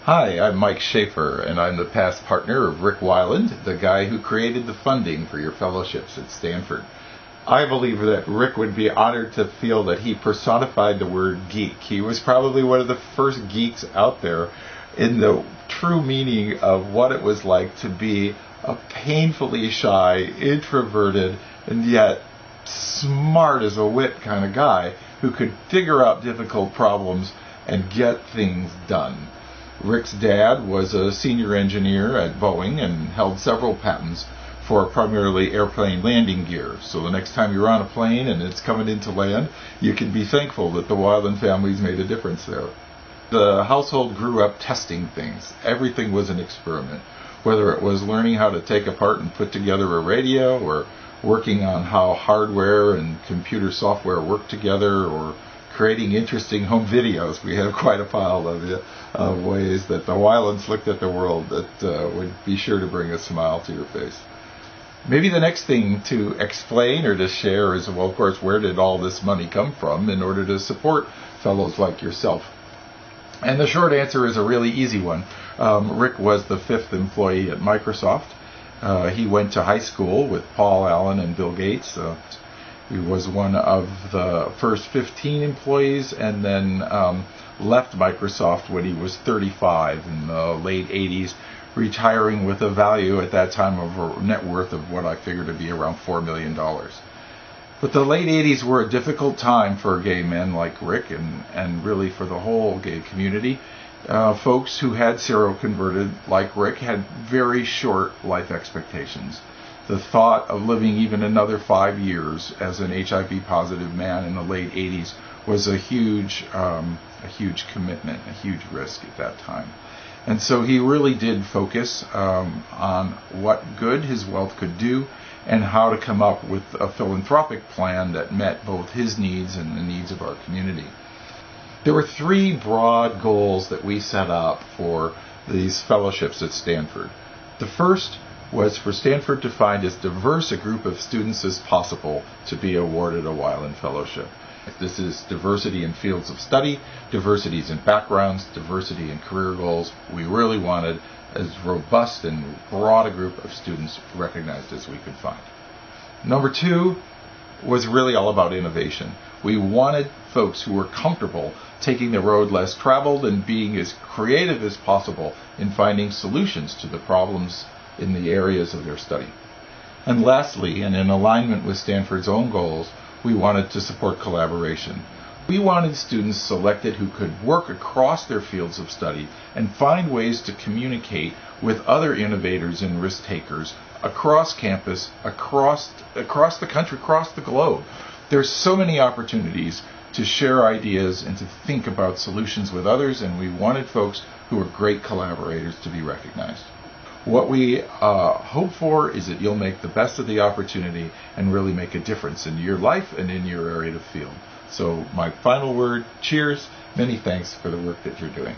Hi, I'm Mike Shaefer, and I'm the past partner of Ric Weiland, the guy who created the funding for your fellowships at Stanford. I believe that Ric would be honored to feel that he personified the word geek. He was probably one of the first geeks out there in the true meaning of what it was like to be a painfully shy, introverted, and yet smart as a whip kind of guy who could figure out difficult problems and get things done. Ric's dad was a senior engineer at Boeing and held several patents for primarily airplane landing gear. So the next time you're on a plane and it's coming into land, you can be thankful that the Weiland family's made a difference there. The household grew up testing things. Everything was an experiment, whether it was learning how to take apart and put together a radio, or working on how hardware and computer software work together, or creating interesting home videos. We have quite a pile of ways that the Weilands looked at the world that would be sure to bring a smile to your face. Maybe the next thing to explain or to share is, well, of course, where did all this money come from in order to support fellows like yourself? And the short answer is a really easy one. Ric was the 5th employee at Microsoft. He went to high school with Paul Allen and Bill Gates. He was one of the first 15 employees, and then left Microsoft when he was 35 in the late 80s, retiring with a value at that time of a net worth of what I figure to be around $4 million. But the late 80s were a difficult time for gay men like Ric, and really for the whole gay community. Folks who had seroconverted like Ric had very short life expectations. The thought of living even another 5 years as an HIV positive man in the late 80s was a huge commitment, a huge risk at that time. And so he really did focus on what good his wealth could do and how to come up with a philanthropic plan that met both his needs and the needs of our community. There were 3 broad goals that we set up for these fellowships at Stanford. The first was for Stanford to find as diverse a group of students as possible to be awarded a Weiland Fellowship. This is diversity in fields of study, diversities in backgrounds, diversity in career goals. We really wanted as robust and broad a group of students recognized as we could find. Number 2 was really all about innovation. We wanted folks who were comfortable taking the road less traveled and being as creative as possible in finding solutions to the problems in the areas of their study. And lastly, and in alignment with Stanford's own goals, we wanted to support collaboration. We wanted students selected who could work across their fields of study and find ways to communicate with other innovators and risk takers across campus, across the country, across the globe. There's so many opportunities to share ideas and to think about solutions with others, and we wanted folks who are great collaborators to be recognized. What we hope for is that you'll make the best of the opportunity and really make a difference in your life and in your area of field. So my final word, cheers, many thanks for the work that you're doing.